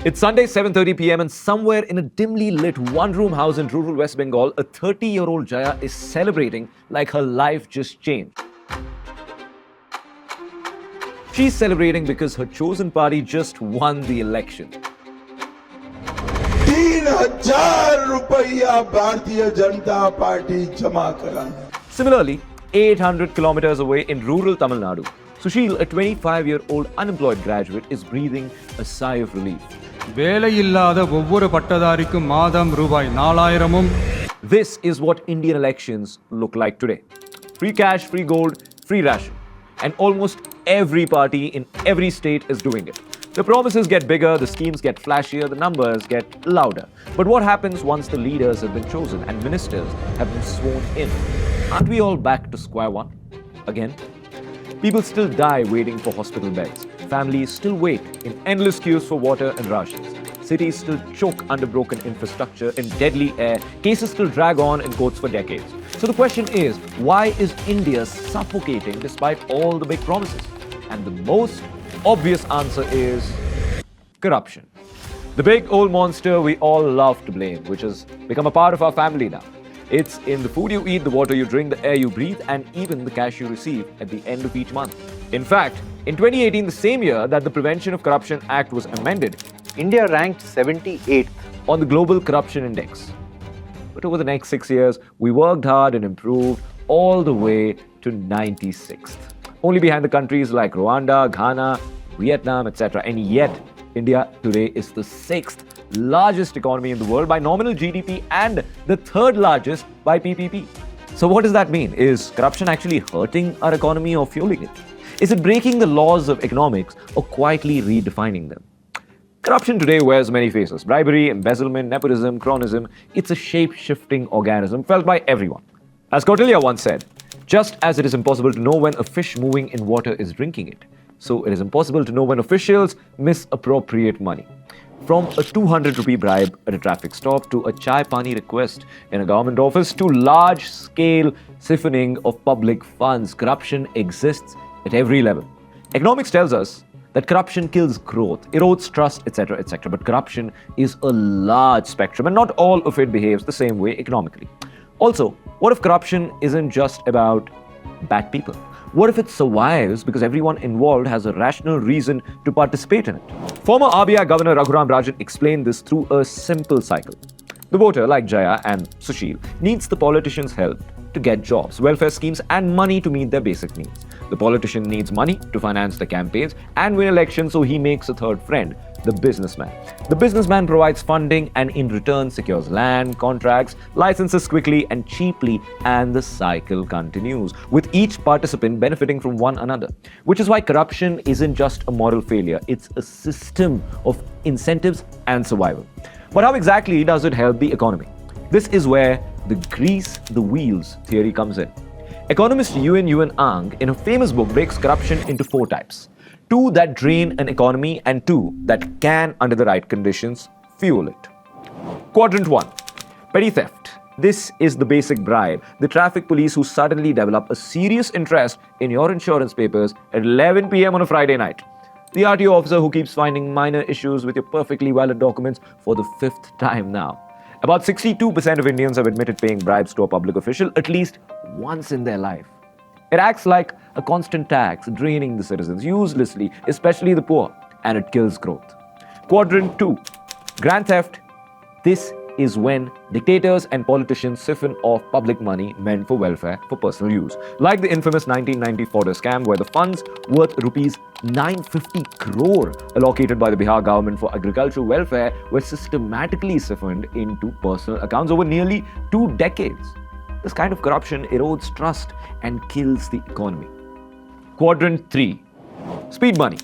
It's Sunday, 7:30 p.m. and somewhere in a dimly lit one-room house in rural West Bengal, a 30-year-old Jaya is celebrating like her life just changed. She's celebrating because her chosen party just won the election. 3,000 रुपया Bharatiya Janata party जमा करा. Similarly, 800 kilometers away in rural Tamil Nadu, Sushil, a 25-year-old unemployed graduate, is breathing a sigh of relief. வேலையில்லாத ஒவ்வொரு பட்டதாரிக்கும் மாதம் ரூபாய் 4000 This is what Indian elections look like today. Free cash, free gold, free ration. And almost every party in every state is doing it. The promises get bigger, the schemes get flashier, the numbers get louder. But what happens once the leaders have been chosen and ministers have been sworn in? Aren't we all back to square one again? People still die waiting for hospital beds. Families still wait in endless queues for water and rations. Cities still choke under broken infrastructure in deadly air. Cases still drag on in courts for decades. So the question is, why is India suffocating despite all the big promises? And the most obvious answer is corruption. The big old monster we all love to blame, which has become a part of our family now. It's in the food you eat, the water you drink, the air you breathe, and even the cash you receive at the end of each month. In fact, in 2018, the same year that the Prevention of Corruption Act was amended, India ranked 78th on the Global Corruption Index. But over the next 6 years, we worked hard and improved all the way to 96th. Only behind the countries like Rwanda, Ghana, Vietnam, etc. And yet, India today is the 6th largest economy in the world by nominal GDP and the 3rd largest by PPP. So what does that mean? Is corruption actually hurting our economy or fueling it? Is it breaking the laws of economics or quietly redefining them? Corruption today wears many faces. Bribery, embezzlement, nepotism, cronyism. It's a shape-shifting organism felt by everyone. As Godda once said, just as it is impossible to know when a fish moving in water is drinking it, so it is impossible to know when officials misappropriate money. From a 200 rupee bribe at a traffic stop to a chai pani request in a government office to large-scale siphoning of public funds, corruption exists at every level. Economics tells us that corruption kills growth, erodes trust, etc., etc. But corruption is a large spectrum and not all of it behaves the same way economically. Also, what if corruption isn't just about bad people? What if it survives because everyone involved has a rational reason to participate in it? Former RBI Governor Raghuram Rajan explained this through a simple cycle. The voter, like Jaya and Sushil, needs the politician's help to get jobs, welfare schemes, and money to meet their basic needs. The politician needs money to finance the campaigns and win elections, so he makes a third friend, the businessman. The businessman provides funding and in return secures land, contracts, licenses quickly and cheaply, and the cycle continues, with each participant benefiting from one another. Which is why corruption isn't just a moral failure, it's a system of incentives and survival. But how exactly does it help the economy? This is where the grease the wheels theory comes in. Economist Yuen Yuen Ang, in a famous book, breaks corruption into 4 types. 2 that drain an economy and 2 that can, under the right conditions, fuel it. Quadrant 1. Petty theft. This is the basic bribe. The traffic police who suddenly develop a serious interest in your insurance papers at 11 p.m. on a Friday night. The RTO officer who keeps finding minor issues with your perfectly valid documents for the 5th time now. About 62% of Indians have admitted paying bribes to a public official at least once in their life. It acts like a constant tax, draining the citizens uselessly, especially the poor, and it kills growth. Quadrant 2. Grand theft. This is when dictators and politicians siphon off public money meant for welfare for personal use. Like the infamous 1990 fodder scam where the funds worth rupees 950 crore allocated by the Bihar government for agricultural welfare were systematically siphoned into personal accounts over nearly 2 decades. This kind of corruption erodes trust and kills the economy. Quadrant 3. Speed money.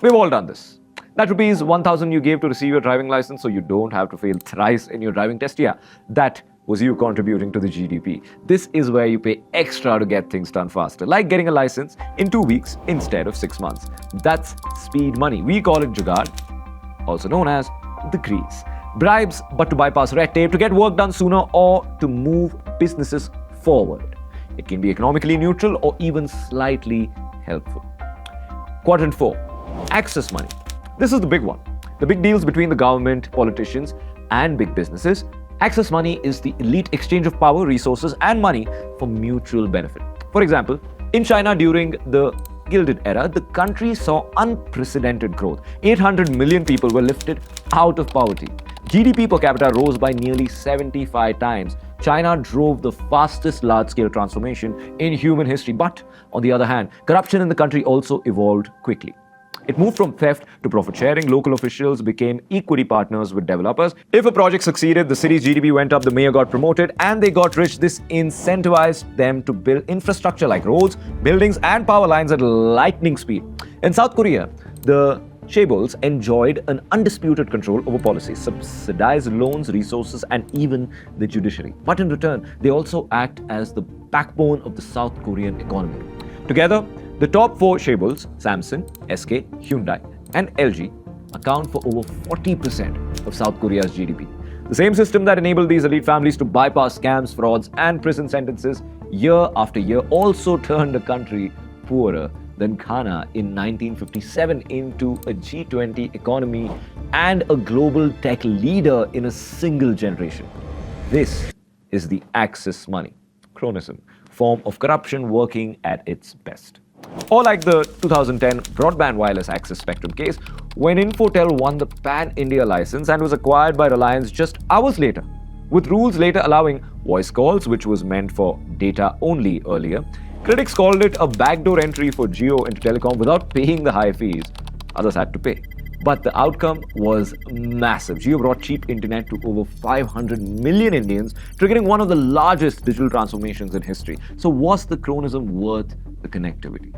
We've all done this. That rupees 1,000 you gave to receive your driving license so you don't have to fail thrice in your driving test. Yeah, that was you contributing to the GDP. This is where you pay extra to get things done faster, like getting a license in 2 weeks instead of 6 months. That's speed money. We call it jugaad, also known as the grease. Bribes, but to bypass red tape, to get work done sooner, or to move businesses forward. It can be economically neutral or even slightly helpful. Quadrant 4. Access money. This is the big one. the big deals between the government, politicians, and big businesses. Access money is the elite exchange of power, resources, and money for mutual benefit. For example, in China during the Gilded Era, the country saw unprecedented growth. 800 million people were lifted out of poverty. GDP per capita rose by nearly 75 times. China drove the fastest large-scale transformation in human history. But, on the other hand, corruption in the country also evolved quickly. It moved from theft to profit sharing. Local officials became equity partners with developers. If a project succeeded, the city's GDP went up, the mayor got promoted, and they got rich. This incentivized them to build infrastructure like roads, buildings, and power lines at lightning speed. In South Korea, the Chaebols enjoyed an undisputed control over policy, subsidized loans, resources, and even the judiciary. But in return, they also act as the backbone of the South Korean economy. Together, the top four Chaebols, Samsung, SK, Hyundai, and LG, account for over 40% of South Korea's GDP. The same system that enabled these elite families to bypass scams, frauds, and prison sentences year after year also turned the country poorer than Ghana in 1957 into a G20 economy and a global tech leader in a single generation. This is the access money, cronyism, form of corruption working at its best. Or like the 2010 broadband wireless access spectrum case, when Infotel won the Pan-India license and was acquired by Reliance just hours later, with rules later allowing voice calls, which was meant for data only earlier. Critics called it a backdoor entry for Jio into telecom without paying the high fees others had to pay. But the outcome was massive. Jio brought cheap internet to over 500 million Indians, triggering one of the largest digital transformations in history. So was the cronyism worth the connectivity?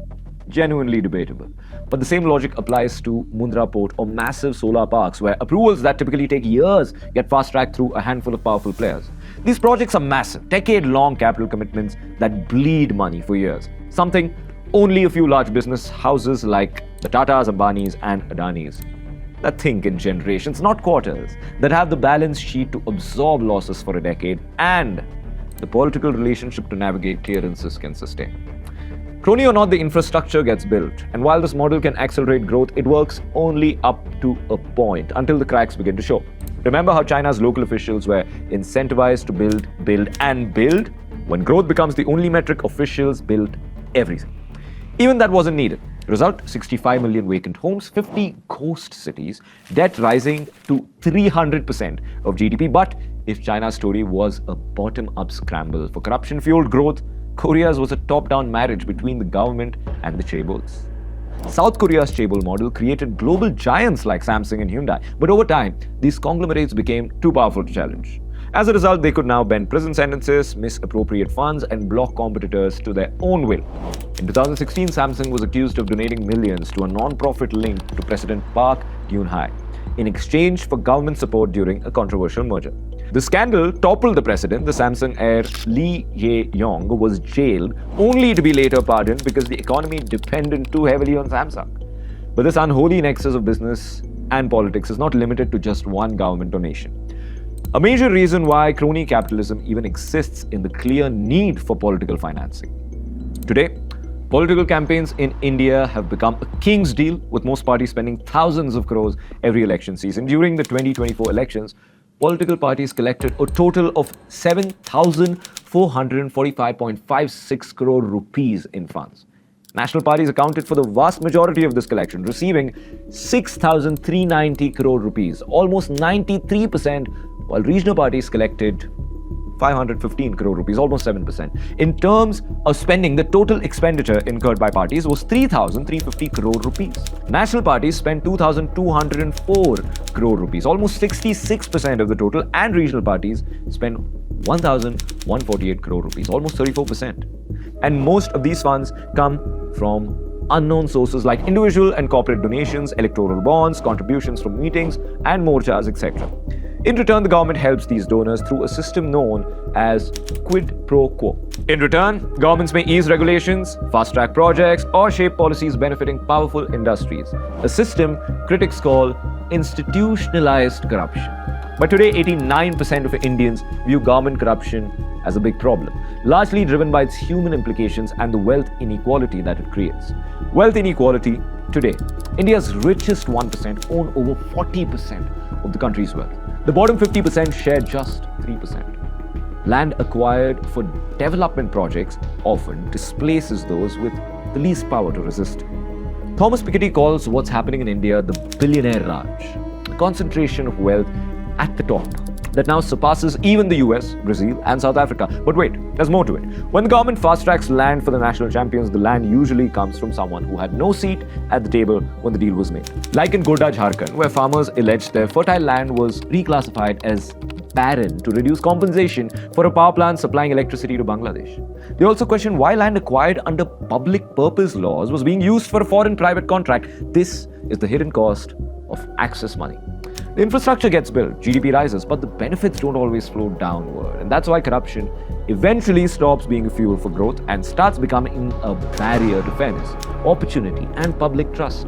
Genuinely debatable. But the same logic applies to Mundra Port or massive solar parks, where approvals that typically take years get fast-tracked through a handful of powerful players. These projects are massive, decade-long capital commitments that bleed money for years. Something only a few large business houses like the Tatas, Ambanis, and Adanis that think in generations, not quarters, that have the balance sheet to absorb losses for a decade and the political relationship to navigate clearances can sustain. Crony or not, the infrastructure gets built, and while this model can accelerate growth, it works only up to a point until the cracks begin to show. Remember how China's local officials were incentivized to build, and build? When growth becomes the only metric, officials built everything. Even that wasn't needed. Result, 65 million vacant homes, 50 ghost cities, debt rising to 300% of GDP. But if China's story was a bottom-up scramble for corruption-fueled growth, Korea's was a top-down marriage between the government and the Chaebols. South Korea's Chaebol model created global giants like Samsung and Hyundai, but over time, these conglomerates became too powerful to challenge. As a result, they could now bend prison sentences, misappropriate funds, and block competitors to their own will. In 2016, Samsung was accused of donating millions to a non-profit linked to President Park Geun-hye in exchange for government support during a controversial merger. The scandal toppled the president. The Samsung heir Lee Ye-yong was jailed only to be later pardoned because the economy depended too heavily on Samsung. But this unholy nexus of business and politics is not limited to just one government or nation. A major reason why crony capitalism even exists in the clear need for political financing. Today, political campaigns in India have become a king's deal, with most parties spending thousands of crores every election season. During the 2024 elections, political parties collected a total of 7,445.56 crore rupees in funds. National parties accounted for the vast majority of this collection, receiving 6,390 crore rupees, almost 93%, while regional parties collected 515 crore rupees, almost 7%. In terms of spending, the total expenditure incurred by parties was 3,350 crore rupees. National parties spent 2,204 crore rupees, almost 66% of the total, and regional parties spent 1,148 crore rupees, almost 34%. And most of these funds come from unknown sources like individual and corporate donations, electoral bonds, contributions from meetings and morchas, etc. In return, the government helps these donors through a system known as quid pro quo. In return, governments may ease regulations, fast-track projects, or shape policies benefiting powerful industries, a system critics call institutionalized corruption. But today, 89% of Indians view government corruption as a big problem, largely driven by its human implications and the wealth inequality that it creates. Wealth inequality Today, India's richest 1% own over 40% of the country's wealth. The bottom 50% share just 3%. Land acquired for development projects often displaces those with the least power to resist. Thomas Piketty calls what's happening in India the Billionaire Raj, a concentration of wealth at the top that now surpasses even the US, Brazil, and South Africa. But wait, there's more to it. When the government fast-tracks land for the national champions, the land usually comes from someone who had no seat at the table when the deal was made. Like in Godda, Jharkhand, where farmers alleged their fertile land was reclassified as barren to reduce compensation for a power plant supplying electricity to Bangladesh. They also questioned why land acquired under public purpose laws was being used for a foreign private contract. This is the hidden cost of access money. The infrastructure gets built, GDP rises, but the benefits don't always flow downward. And that's why corruption eventually stops being a fuel for growth and starts becoming a barrier to fairness, opportunity, and public trust.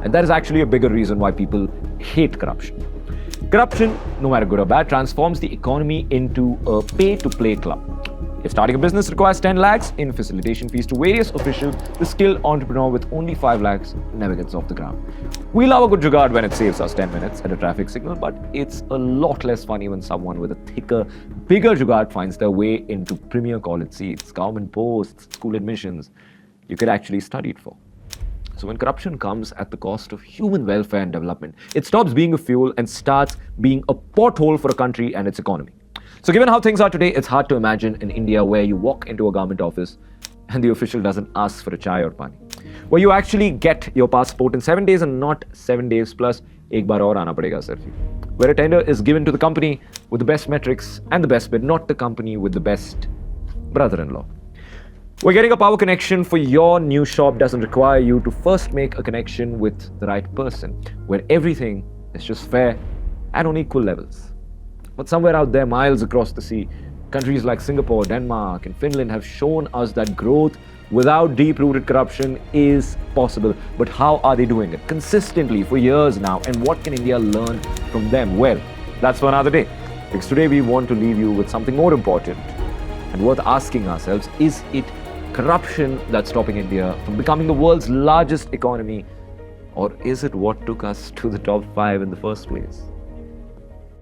And that is actually a bigger reason why people hate corruption. Corruption, no matter good or bad, transforms the economy into a pay-to-play club. If starting a business requires 10 lakhs in facilitation fees to various officials, the skilled entrepreneur with only 5 lakhs never gets off the ground. We love a good jugaad when it saves us 10 minutes at a traffic signal, but it's a lot less funny when someone with a thicker, bigger jugaad finds their way into premier college seats, government posts, school admissions you could actually study it for. So when corruption comes at the cost of human welfare and development, it stops being a fuel and starts being a pothole for a country and its economy. So given how things are today, it's hard to imagine an India where you walk into a government office and the official doesn't ask for a chai or pani. Where you actually get your passport in 7 days and not 7 days plus ek baar aur aana padega sir. Where a tender is given to the company with the best metrics and the best bid, not the company with the best brother-in-law. Where getting a power connection for your new shop doesn't require you to first make a connection with the right person. Where everything is just fair and on equal levels. But somewhere out there, miles across the sea, countries like Singapore, Denmark, and Finland have shown us that growth without deep-rooted corruption is possible. But how are they doing it? Consistently for years now. And what can India learn from them? Well, that's for another day. Because today we want to leave you with something more important and worth asking ourselves, is it corruption that's stopping India from becoming the world's largest economy? Or is it what took us to the top 5 in the first place?